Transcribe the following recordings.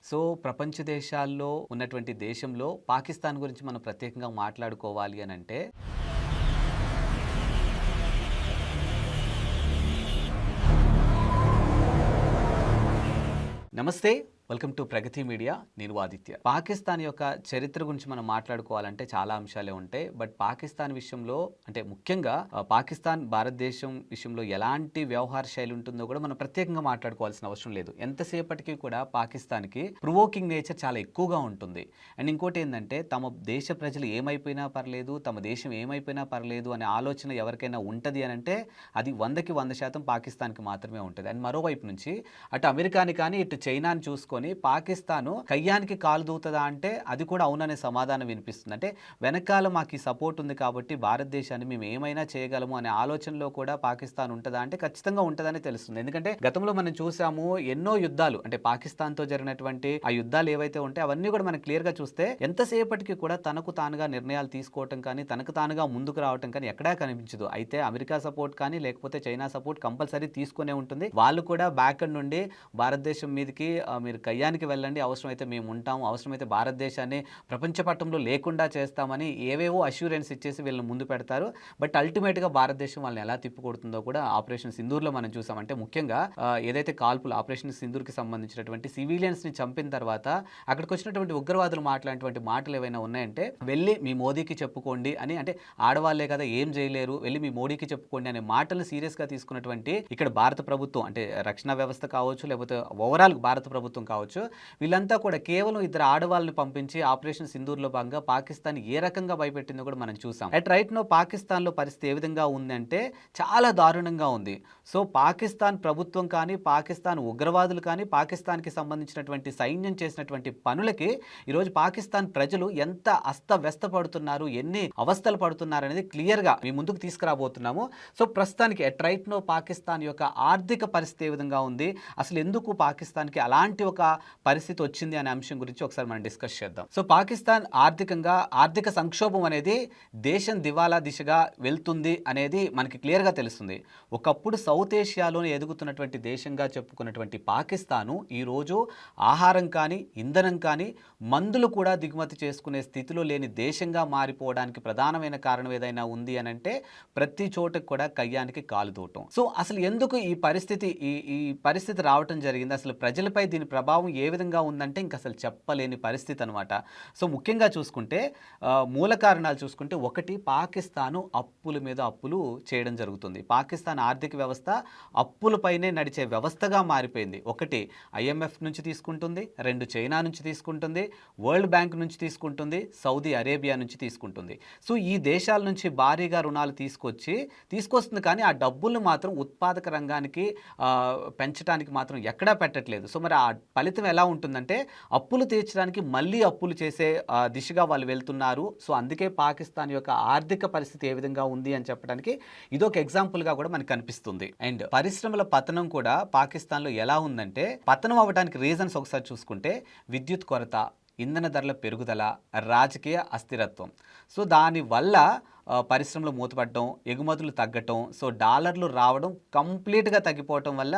So ప్రపంచ దేశాల్లో ఉన్నటువంటి దేశంలో పాకిస్తాన్ గురించి మనం ప్రత్యేకంగా మాట్లాడుకోవాలి అని అంటే నమస్తే, వెల్కమ్ టు ప్రగతి మీడియా. నేను ఆదిత్య. పాకిస్తాన్ యొక్క చరిత్ర గురించి మనం మాట్లాడుకోవాలంటే చాలా అంశాలే ఉంటాయి. బట్ పాకిస్తాన్ విషయంలో అంటే ముఖ్యంగా పాకిస్తాన్ భారతదేశం విషయంలో ఎలాంటి వ్యవహార శైలి ఉంటుందో కూడా మనం ప్రత్యేకంగా మాట్లాడుకోవాల్సిన అవసరం లేదు. ఎంతసేపటికి కూడా పాకిస్తాన్కి ప్రొవోకింగ్ నేచర్ చాలా ఎక్కువగా ఉంటుంది. అండ్ ఇంకోటి ఏంటంటే తమ దేశ ప్రజలు ఏమైపోయినా పర్లేదు, తమ దేశం ఏమైపోయినా పర్లేదు అనే ఆలోచన ఎవరికైనా ఉంటుంది అని అంటే అది 100కి 100% పాకిస్తాన్కి మాత్రమే ఉంటుంది. అండ్ మరోవైపు నుంచి అటు అమెరికాని కానీ ఇటు చైనాని చూసుకొని పాకిస్తాను కయ్యానికి కాలు దూతదా అంటే అది కూడా అవుననే సమాధానం వినిపిస్తుంది. అంటే వెనకాల మాకు ఈ సపోర్ట్ ఉంది కాబట్టి భారతదేశాన్ని మేము ఏమైనా చేయగలము అనే ఆలోచనలో కూడా పాకిస్తాన్ ఉంటుందా అంటే ఖచ్చితంగా ఉంటుందని తెలుస్తుంది. ఎందుకంటే గతంలో మనం చూసాము ఎన్నో యుద్ధాలు, అంటే పాకిస్తాన్తో జరిగినటువంటి ఆ యుద్ధాలు ఏవైతే ఉంటాయి అవన్నీ కూడా మనం క్లియర్గా చూస్తే ఎంతసేపటికి కూడా తనకు తానుగా నిర్ణయాలు తీసుకోవటం కానీ తనకు తానుగా ముందుకు రావటం కానీ ఎక్కడా కనిపించదు. అయితే అమెరికా సపోర్ట్ కానీ లేకపోతే చైనా సపోర్ట్ కంపల్సరీ తీసుకునే ఉంటుంది. వాళ్ళు కూడా బ్యాక్ ఎండ్ నుండి భారతదేశం మీదకి మీరు కయ్యానికి వెళ్ళండి, అవసరమైతే మేము ఉంటాము, అవసరమైతే భారతదేశాన్ని ప్రపంచ పట్టంలో లేకుండా చేస్తామని ఏవేవో అష్యూరెన్స్ ఇచ్చేసి వీళ్ళని ముందు పెడతారు. బట్ అల్టిమేట్గా భారతదేశం వాళ్ళని ఎలా తిప్పికొడుతుందో కూడా ఆపరేషన్ సింధూర్లో మనం చూసాం. అంటే ముఖ్యంగా ఏదైతే కాల్పులు ఆపరేషన్ సింధూర్కి సంబంధించినటువంటి సివిలియన్స్ని చంపిన తర్వాత అక్కడికి వచ్చినటువంటి ఉగ్రవాదులు మాట్లాడినటువంటి మాటలు ఏవైనా ఉన్నాయంటే వెళ్ళి మీ మోదీకి చెప్పుకోండి అని, అంటే ఆడవాళ్లే కదా ఏం చేయలేరు, వెళ్ళి మీ మోడీకి చెప్పుకోండి అనే మాటలు సీరియస్గా తీసుకున్నటువంటి ఇక్కడ భారత ప్రభుత్వం, అంటే రక్షణ వ్యవస్థ కావచ్చు లేకపోతే ఓవరాల్ భారత ప్రభుత్వం కావచ్చు, వీళ్ళంతా కూడా కేవలం ఇద్దరు ఆడవాళ్ళని పంపించి ఆపరేషన్ సింధూర్లో భాగంగా పాకిస్తాన్ ఏ రకంగా భయపెట్టిందో కూడా మనం చూసాం. అట్ రైట్ నో పాకిస్తాన్లో పరిస్థితి ఏ విధంగా ఉందంటే చాలా దారుణంగా ఉంది. సో పాకిస్తాన్ ప్రభుత్వం కానీ పాకిస్తాన్ ఉగ్రవాదులు కానీ పాకిస్తాన్కి సంబంధించినటువంటి సైన్యం చేసినటువంటి పనులకి ఈరోజు పాకిస్తాన్ ప్రజలు ఎంత అస్తవ్యస్త పడుతున్నారు, ఎన్ని అవస్థలు పడుతున్నారు అనేది క్లియర్గా మీ ముందుకు తీసుకురాబోతున్నాము. సో ప్రస్తుతానికి ఎట్ రైట్ నో పాకిస్తాన్ యొక్క ఆర్థిక పరిస్థితి ఏ విధంగా ఉంది, అసలు ఎందుకు పాకిస్తాన్కి అలాంటి ఒక పరిస్థితి వచ్చింది అనే అంశం గురించి ఒకసారి మనం డిస్కస్ చేద్దాం. సో పాకిస్తాన్ ఆర్థిక సంక్షోభం అనేది దేశం దివాలా దిశగా వెళ్తుంది అనేది మనకి క్లియర్గా తెలుస్తుంది. ఒకప్పుడు సౌత్ ఏషియాలోనే ఎదుగుతున్నటువంటి దేశంగా చెప్పుకున్నటువంటి పాకిస్తాను ఈరోజు ఆహారం కానీ ఇంధనం కానీ మందులు కూడా దిగుమతి చేసుకునే స్థితిలో లేని దేశంగా మారిపోవడానికి ప్రధానమైన కారణం ఏదైనా ఉంది అని అంటే ప్రతి చోటకు కూడా కయ్యానికి కాలు దూటం. సో అసలు ఎందుకు ఈ పరిస్థితి రావటం జరిగింది, అసలు ప్రజలపై దీని ప్రభావం ఏ విధంగా ఉందంటే ఇంక అసలు చెప్పలేని పరిస్థితి అనమాట. సో ముఖ్యంగా చూసుకుంటే మూల కారణాలు చూసుకుంటే ఒకటి, పాకిస్తాను అప్పుల మీద అప్పులు చేయడం జరుగుతుంది. పాకిస్తాన్ ఆర్థిక వ్యవస్థ అప్పులపైనే నడిచే వ్యవస్థగా మారిపోయింది. ఒకటి ఐఎంఎఫ్ నుంచి తీసుకుంటుంది, రెండు చైనా నుంచి తీసుకుంటుంది, వరల్డ్ బ్యాంక్ నుంచి తీసుకుంటుంది, సౌదీ అరేబియా నుంచి తీసుకుంటుంది. సో ఈ దేశాల నుంచి భారీగా రుణాలు తీసుకొస్తుంది కానీ ఆ డబ్బులు మాత్రం ఉత్పాదక రంగానికి పెంచడానికి మాత్రం ఎక్కడా పెట్టట్లేదు. సో మరి ఆ ఫలితం ఎలా ఉంటుందంటే అప్పులు తీర్చడానికి మళ్ళీ అప్పులు చేసే దిశగా వాళ్ళు వెళ్తున్నారు. సో అందుకే పాకిస్తాన్ యొక్క ఆర్థిక పరిస్థితి ఏ విధంగా ఉంది అని చెప్పడానికి ఇదొక ఎగ్జాంపుల్గా కూడా మనకు కనిపిస్తుంది. అండ్ పరిశ్రమల పతనం కూడా పాకిస్తాన్లో ఎలా ఉందంటే, పతనం అవ్వడానికి రీజన్స్ ఒకసారి చూసుకుంటే విద్యుత్ కొరత, ఇంధన ధరల పెరుగుదల, రాజకీయ అస్థిరత్వం. సో దానివల్ల పరిశ్రమలు మూతపడటం, ఎగుమతులు తగ్గటం, సో డాలర్లు రావడం కంప్లీట్గా తగ్గిపోవటం వల్ల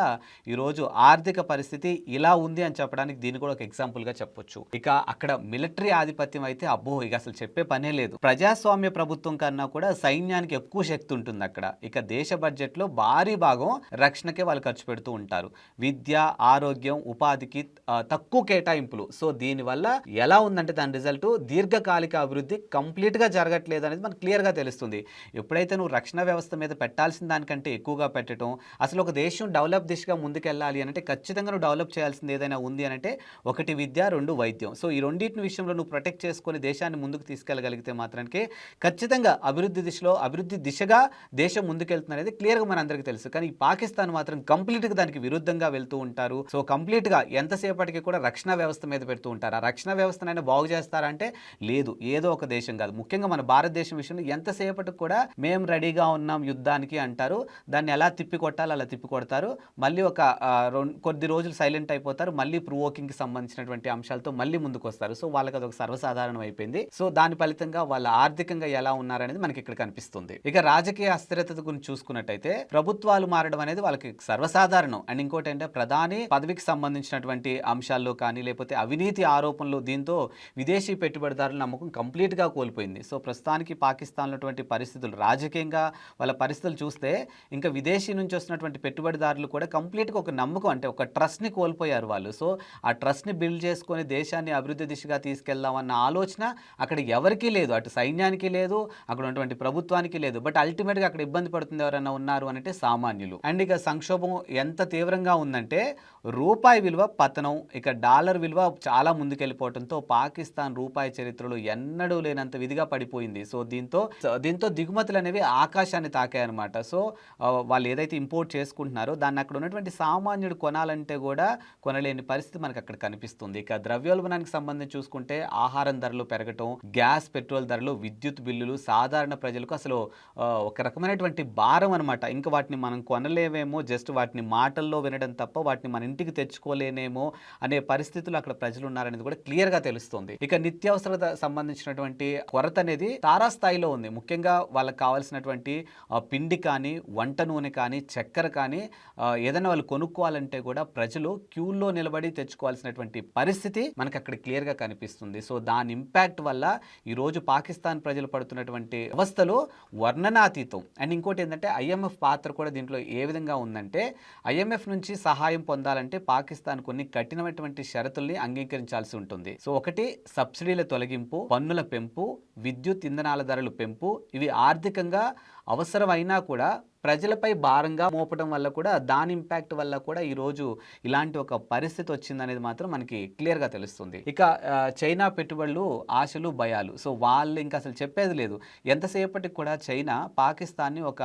ఈరోజు ఆర్థిక పరిస్థితి ఇలా ఉంది అని చెప్పడానికి దీన్ని కూడా ఒక ఎగ్జాంపుల్గా చెప్పొచ్చు. ఇక అక్కడ మిలిటరీ ఆధిపత్యం అయితే అబ్బో ఇక అసలు చెప్పే పనే లేదు. ప్రజాస్వామ్య ప్రభుత్వం కన్నా కూడా సైన్యానికి ఎక్కువ శక్తి ఉంటుంది అక్కడ. ఇక దేశ బడ్జెట్లో భారీ భాగం రక్షణకే వాళ్ళు ఖర్చు పెడుతూ ఉంటారు. విద్య, ఆరోగ్యం, ఉపాధికి తక్కువ కేటాయింపులు. సో దీనివల్ల ఎలా ఉందంటే దాని రిజల్ట్ దీర్ఘకాలిక అభివృద్ధి కంప్లీట్గా జరగట్లేదు అనేది మనకు క్లియర్గా తెలుస్తుంది. ఎప్పుడైతే నువ్వు రక్షణ వ్యవస్థ మీద పెట్టాల్సిన దానికంటే ఎక్కువగా పెట్టడం, అసలు ఒక దేశం డెవలప్ దిశగా ముందుకెళ్ళాలి అంటే ఖచ్చితంగా నువ్వు డెవలప్ చేయాల్సింది ఏదైనా ఉంది అంటే ఒకటి విద్య, రెండు వైద్యం. సో ఈ రెండింటి విషయంలో నువ్వు ప్రొటెక్ట్ చేసుకొని దేశాన్ని ముందుకు తీసుకెళ్ళగలిగితే మాత్రానికి ఖచ్చితంగా అభివృద్ధి దిశగా దేశం ముందుకెళ్తుంది అనేది క్లియర్గా మనందరికీ తెలుసు. కానీ ఈ పాకిస్తాన్ మాత్రం కంప్లీట్గా దానికి విరుద్ధంగా వెళ్తూ ఉంటారు. సో కంప్లీట్గా ఎంతసేపటికి కూడా రక్షణ వ్యవస్థ మీద పెడుతూ ఉంటారు. ఆ రక్షణ వ్యవస్థనైనా బాగు చేస్తారంటే లేదు, ఏదో ఒక దేశం కాదు. ముఖ్యంగా మన భారతదేశం విషయంలో ఎంత ఎంతసేపటికి కూడా మేము రెడీగా ఉన్నాం యుద్ధానికి అంటారు. దాన్ని ఎలా తిప్పికొట్టాలో అలా తిప్పికొడతారు. మళ్ళీ ఒక కొద్ది రోజులు సైలెంట్ అయిపోతారు. మళ్ళీ ప్రొవోకింగ్‌కి సంబంధించినటువంటి అంశాలతో మళ్ళీ ముందుకొస్తారు. సో వాళ్ళకి అదొక సర్వసాధారణం అయిపోయింది. సో దాని ఫలితంగా వాళ్ళు ఆర్థికంగా ఎలా ఉన్నారనేది మనకి ఇక్కడ కనిపిస్తుంది. ఇక రాజకీయ అస్థిరత గురించి చూసుకున్నట్టయితే ప్రభుత్వాలు మారడం అనేది వాళ్ళకి సర్వసాధారణం. అండ్ ఇంకోటి అంటే ప్రధాని పదవికి సంబంధించినటువంటి అంశాల్లో కానీ లేకపోతే అవినీతి ఆరోపణలు, దీంతో విదేశీ పెట్టుబడిదారుల నమ్మకం కంప్లీట్ గా కోల్పోయింది. సో ప్రస్తుతానికి పాకిస్తాన్లో పరిస్థితులు రాజకీయంగా వాళ్ళ పరిస్థితులు చూస్తే ఇంకా విదేశీ నుంచి వస్తున్నటువంటి పెట్టుబడిదారులు కూడా కంప్లీట్గా ఒక నమ్మకం, అంటే ఒక ట్రస్ట్ని కోల్పోయారు వాళ్ళు. సో ఆ ట్రస్ట్ని బిల్డ్ చేసుకొని దేశాన్ని అభివృద్ధి దిశగా తీసుకెళ్దామన్న ఆలోచన అక్కడ ఎవరికీ లేదు. అటు సైన్యానికి లేదు, అక్కడ ఉన్నటువంటి ప్రభుత్వానికి లేదు. బట్ అల్టిమేట్గా అక్కడ ఇబ్బంది పడుతుంది ఎవరైనా ఉన్నారు అంటే సామాన్యులు. అండ్ ఇక సంక్షోభం ఎంత తీవ్రంగా ఉందంటే రూపాయి విలువ పతనం, ఇక డాలర్ విలువ చాలా ముందుకెళ్ళిపోవడంతో పాకిస్తాన్ రూపాయి చరిత్రలో ఎన్నడూ లేనంత విధిగా పడిపోయింది. సో దీంతో దిగుమతులు అనేవి ఆకాశాన్ని తాకాయన్నమాట. సో వాళ్ళు ఏదైతే ఇంపోర్ట్ చేసుకుంటున్నారో దాన్ని అక్కడ ఉన్నటువంటి సామాన్యుడు కొనాలంటే కూడా కొనలేని పరిస్థితి మనకు అక్కడ కనిపిస్తుంది. ఇక ద్రవ్యోల్బణానికి సంబంధించి చూసుకుంటే ఆహారం ధరలు పెరగటం, గ్యాస్ పెట్రోల్ ధరలు, విద్యుత్ బిల్లులు సాధారణ ప్రజలకు అసలు ఒక రకమైనటువంటి భారం అనమాట. ఇంకా వాటిని మనం కొనలేమేమో, జస్ట్ వాటిని మాటల్లో వినడం తప్ప వాటిని మన ఇంటికి తెచ్చుకోలేనేమో అనే పరిస్థితులు అక్కడ ప్రజలు ఉన్నారనేది కూడా క్లియర్గా తెలుస్తుంది. ఇక నిత్యావసరత సంబంధించినటువంటి కొరత అనేది తారాస్థాయిలో ఉంది. ముఖ్యంగా వాళ్ళకి కావాల్సినటువంటి పిండి కానీ, వంట నూనె కానీ, చక్కెర కానీ ఏదైనా వాళ్ళు కొనుక్కోవాలంటే కూడా ప్రజలు క్యూల్లో నిలబడి తెచ్చుకోవాల్సినటువంటి పరిస్థితి మనకు అక్కడ క్లియర్గా కనిపిస్తుంది. సో దాని ఇంపాక్ట్ వల్ల ఈరోజు పాకిస్తాన్ ప్రజలు పడుతున్నటువంటి అవస్థలు వర్ణనాతీతం. అండ్ ఇంకోటి ఏంటంటే ఐఎంఎఫ్ పాత్ర కూడా దీంట్లో ఏ విధంగా ఉందంటే ఐఎంఎఫ్ నుంచి సహాయం పొందాలంటే పాకిస్తాన్ కొన్ని కఠినమైనటువంటి షరతుల్ని అంగీకరించాల్సి ఉంటుంది. సో ఒకటి సబ్సిడీల తొలగింపు, పన్నుల పెంపు, విద్యుత్ ఇంధనాల ధరలు పెంపు. ఇవి ఆర్థికంగా అవసరమైనా కూడా ప్రజలపై భారంగా మోపడం వల్ల కూడా దాని ఇంపాక్ట్ వల్ల కూడా ఈరోజు ఇలాంటి ఒక పరిస్థితి వచ్చిందనేది మాత్రం మనకి క్లియర్గా తెలుస్తుంది. ఇక చైనా పెట్టుబడులు, ఆశలు, భయాలు. సో వాళ్ళు ఇంకా అసలు చెప్పేది లేదు. ఎంతసేపటికి కూడా చైనా పాకిస్తాన్ని ఒక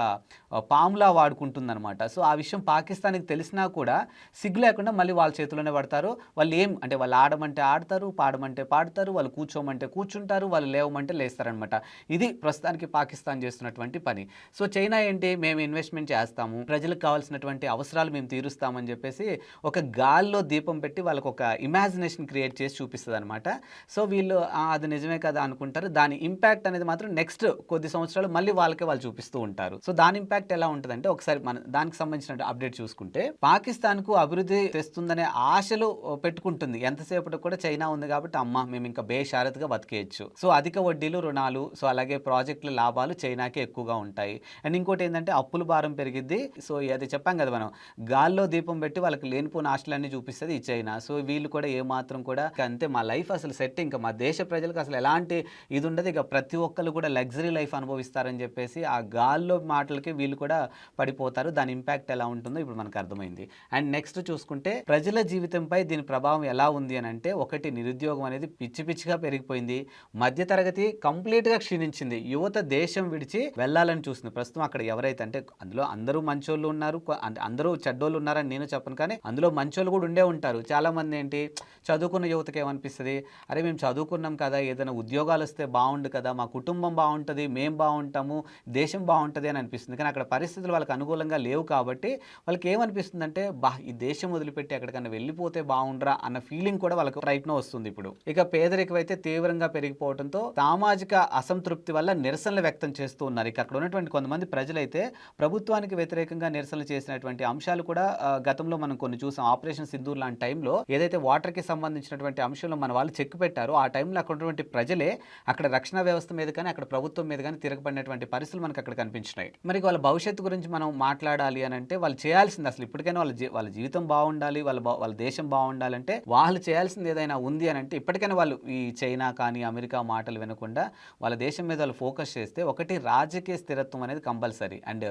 పాములా వాడుకుంటుందన్నమాట. సో ఆ విషయం పాకిస్తాన్కి తెలిసినా కూడా సిగ్గు లేకుండా మళ్ళీ వాళ్ళ చేతిలోనే పడతారు. వాళ్ళు అంటే వాళ్ళు ఆడమంటే ఆడతారు, పాడమంటే పాడతారు, వాళ్ళు కూర్చోమంటే కూర్చుంటారు, వాళ్ళు లేవమంటే లేస్తారనమాట. ఇది ప్రస్తుతానికి పాకిస్తాన్ చేస్తున్నటువంటి పని. సో చైనా ఏంటి, మేము ఇన్వెస్ట్మెంట్ చేస్తాము, ప్రజలకు కావాల్సినటువంటి అవసరాలు మేము తీరుస్తామని చెప్పేసి ఒక గాల్లో దీపం పెట్టి వాళ్ళకు ఒక ఇమాజినేషన్ క్రియేట్ చేసి చూపిస్తుంది అనమాట. సో వీళ్ళు అది నిజమే కదా అనుకుంటారు. దాని ఇంపాక్ట్ అనేది మాత్రం నెక్స్ట్ కొద్ది సంవత్సరాలు మళ్ళీ వాళ్ళు చూపిస్తూ ఉంటారు. సో దాని ఇంపాక్ట్ ఎలా ఉంటుందంటే ఒకసారి మన దానికి సంబంధించిన అప్డేట్ చూసుకుంటే పాకిస్తాన్కు అభివృద్ధి తెస్తుందనే ఆశలు పెట్టుకుంటుంది. ఎంతసేపటి కూడా చైనా ఉంది కాబట్టి మేము ఇంకా బేషరతుగా బతికేయచ్చు. సో అధిక వడ్డీలు, రుణాలు, సో అలాగే ప్రాజెక్టుల లాభాలు చైనాకి ఎక్కువగా ఉంటాయి. అండ్ ఇంకోటి ఏంటంటే అప్పుల భారం పెరిగిద్ది. సో అది చెప్పాం కదా మనం, గాల్లో దీపం పెట్టి వాళ్ళకి లేనిపోయిన ఆశలన్నీ చూపిస్తుంది ఈ చైనా. సో వీళ్ళు కూడా ఏమాత్రం కూడా అంతే, మా లైఫ్ అసలు సెట్, ఇంకా మా దేశ ప్రజలకు అసలు ఎలాంటి ఇది ఉండదు, ఇక ప్రతి ఒక్కరు కూడా లగ్జరీ లైఫ్ అనుభవిస్తారని చెప్పేసి ఆ గాల్లో మాటలకి వీళ్ళు కూడా పడిపోతారు. దాని ఇంపాక్ట్ ఎలా ఉంటుందో ఇప్పుడు మనకు అర్థమైంది. అండ్ నెక్స్ట్ చూసుకుంటే ప్రజల జీవితంపై దీని ప్రభావం ఎలా ఉంది అని అంటే ఒకటి, నిరుద్యోగం అనేది పిచ్చి పిచ్చిగా పెరిగిపోయింది. మధ్యతరగతి కంప్లీట్గా క్షీణించింది. యువత దేశం విడిచి వెళ్ళాలని చూస్తుంది. ప్రస్తుతం అక్కడ ఎవరైతే అంటే అందులో అందరూ మంచోళ్ళు ఉన్నారు, అందరూ చెడ్డోళ్ళు ఉన్నారని నేను చెప్పను, కానీ అందులో మంచోళ్ళు కూడా ఉండే ఉంటారు. చాలా మంది ఏంటి, చదువుకున్న యువతకి ఏమనిపిస్తుంది, అరే మేము చదువుకున్నాం కదా, ఏదైనా ఉద్యోగాలు వస్తే బాగుండు కదా, మా కుటుంబం బాగుంటుంది, మేము బాగుంటాము, దేశం బాగుంటుంది అని అనిపిస్తుంది. కానీ అక్కడ పరిస్థితులు వాళ్ళకి అనుకూలంగా లేవు కాబట్టి వాళ్ళకి ఏమనిపిస్తుంది అంటే ఈ దేశం వదిలిపెట్టి ఎక్కడికన్నా వెళ్ళిపోతే బాగుండ్రా అన్న ఫీలింగ్ కూడా వాళ్ళకి ప్రయత్నం వస్తుంది ఇప్పుడు. ఇక పేదరికం అయితే తీవ్రంగా పెరిగిపోవడంతో సామాజిక అసంతృప్తి వల్ల నిరసనలు వ్యక్తం చేస్తూ ఉన్నారు. ఇక అక్కడ ఉన్నటువంటి కొంతమంది ప్రజలైతే ప్రభుత్వానికి వ్యతిరేకంగా నిరసనలు చేసినటువంటి అంశాలు కూడా గతంలో మనం కొన్ని చూసాం. ఆపరేషన్ సింధూర్ లాంటి టైంలో ఏదైతే వాటర్కి సంబంధించినటువంటి అంశంలో మన వాళ్ళు చెక్ పెట్టారో ఆ టైంలో అక్కడ ఉన్నటువంటి ప్రజలే అక్కడ రక్షణ వ్యవస్థ మీద కానీ అక్కడ ప్రభుత్వం మీద కానీ తిరగబడినటువంటి పరిస్థితులు మనకు అక్కడ కనిపించినాయి. మరి వాళ్ళ భవిష్యత్తు గురించి మనం మాట్లాడాలి అని అంటే వాళ్ళు చేయాల్సింది, అసలు ఇప్పటికైనా వాళ్ళ జీవితం బాగుండాలి, వాళ్ళ దేశం బాగుండాలంటే వాళ్ళు చేయాల్సింది ఏదైనా ఉంది అని అంటే ఇప్పటికైనా వాళ్ళు ఈ చైనా కానీ అమెరికా మాటలు వినకుండా వాళ్ళ దేశం మీద వాళ్ళు ఫోకస్ చేస్తే ఒకటి, రాజకీయ స్థిరత్వం అనేది కంపల్సరీ. అండ్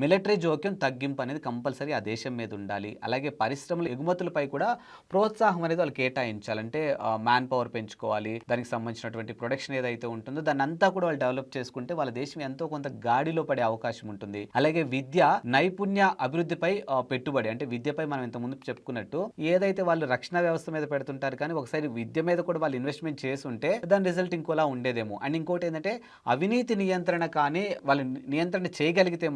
మిలిటరీ జోక్యం తగ్గింపు అనేది కంపల్సరీ ఆ దేశం మీద ఉండాలి. అలాగే పరిశ్రమల ఎగుమతులపై కూడా ప్రోత్సాహం అనేది వాళ్ళు కేటాయించాలంటే మ్యాన్ పవర్ పెంచుకోవాలి. దానికి సంబంధించినటువంటి ప్రొడక్షన్ ఏదైతే ఉంటుందో దాన్ని అంతా కూడా వాళ్ళు డెవలప్ చేసుకుంటే వాళ్ళ దేశం ఎంతో కొంత గాడిలో పడే అవకాశం ఉంటుంది. అలాగే విద్య నైపుణ్య అభివృద్ధిపై పెట్టుబడి అంటే విద్యపై మనం ఇంత ముందు చెప్పుకున్నట్టు ఏదైతే వాళ్ళు రక్షణ వ్యవస్థ మీద పెడుతుంటారు కానీ ఒకసారి విద్య మీద కూడా వాళ్ళు ఇన్వెస్ట్మెంట్ చేసి ఉంటే దాని రిజల్ట్ ఇంకోలా ఉండేదేమో. అండ్ ఇంకోటి ఏంటంటే అవినీతి నియంత్రణ కానీ వాళ్ళు నియంత్రణ చేయగలిగితే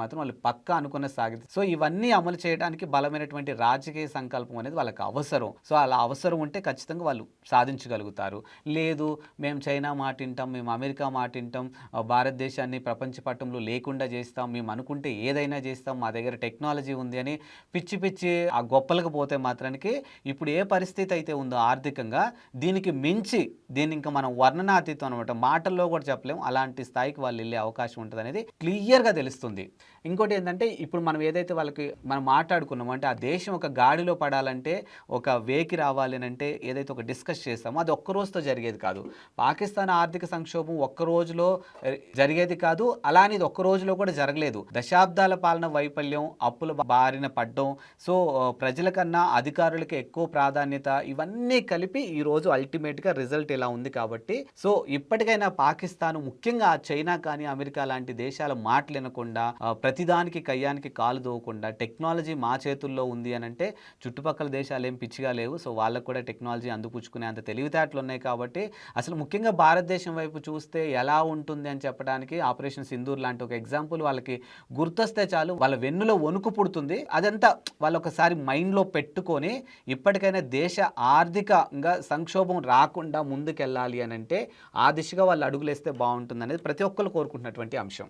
మాత్రం వాళ్ళు పక్కా అనుకున్న సాగితే సో ఇవన్నీ అమలు చేయడానికి బలమైనటువంటి రాజకీయ సంకల్పం అనేది వాళ్ళకి అవసరం. సో అలా అవసరం ఉంటే ఖచ్చితంగా వాళ్ళు సాధించగలుగుతారు. లేదు మేము చైనా మాట వింటాం, మేము అమెరికా మాట వింటాం, భారతదేశాన్ని ప్రపంచ పటంలో లేకుండా చేస్తాం, మేము అనుకుంటే ఏదైనా చేస్తాం, మా దగ్గర టెక్నాలజీ ఉంది అని పిచ్చి ఆ గొప్పలకు పోతే మాత్రానికి ఇప్పుడు ఏ పరిస్థితి అయితే ఉందో ఆర్థికంగా దీనికి మించి దీన్ని ఇంకా మనం వర్ణనాతీతం అనమాట, మాటల్లో కూడా చెప్పలేము, అలాంటి స్థాయికి వాళ్ళు వెళ్ళే అవకాశం ఉంటుంది అనేది క్లియర్గా తెలుస్తుంది. ఇంకోటి ఏంటంటే ఇప్పుడు మనం ఏదైతే వాళ్ళకి మనం మాట్లాడుకున్నామో అంటే ఆ దేశం ఒక గాడిలో పడాలంటే ఒక వేకి రావాలి అంటే ఏదైతే ఒక డిస్కస్ చేస్తామో అది ఒక్క రోజుతో జరిగేది కాదు. పాకిస్తాన్ ఆర్థిక సంక్షోభం ఒక్క రోజులో జరిగేది కాదు, అలానే ఇది ఒక్క రోజులో కూడా జరగలేదు. దశాబ్దాల పాలన వైఫల్యం, అప్పుల బారిన పడ్డం, సో ప్రజల కన్నా అధికారులకి ఎక్కువ ప్రాధాన్యత, ఇవన్నీ కలిపి ఈ రోజు అల్టిమేట్గా రిజల్ట్ ఇలా ఉంది. కాబట్టి సో ఇప్పటికైనా పాకిస్తాన్ ముఖ్యంగా చైనా కానీ అమెరికా లాంటి దేశాల మాటలు వినకుండా ప్రతిదానికి కయ్యానికి కాలు దోవకుండా టెక్నాలజీ మా చేతుల్లో ఉంది అని అంటే చుట్టుపక్కల దేశాలు ఏం పిచ్చిగా లేవు. సో వాళ్ళకు కూడా టెక్నాలజీ అందుపుచ్చుకునే అంత తెలివితేటలు ఉన్నాయి. కాబట్టి అసలు ముఖ్యంగా భారతదేశం వైపు చూస్తే ఎలా ఉంటుంది అని చెప్పడానికి ఆపరేషన్ సింధూర్ లాంటి ఒక ఎగ్జాంపుల్ వాళ్ళకి గుర్తొస్తే చాలు, వాళ్ళ వెన్నులో వణుకు పుడుతుంది. అదంతా వాళ్ళు ఒకసారి మైండ్లో పెట్టుకొని ఇప్పటికైనా దేశ ఆర్థికంగా సంక్షోభం రాకుండా ముందుకెళ్ళాలి అని అంటే ఆ దిశగా వాళ్ళు అడుగులేస్తే బాగుంటుంది అనేది ప్రతి ఒక్కరు కోరుకుంటున్నటువంటి అంశం.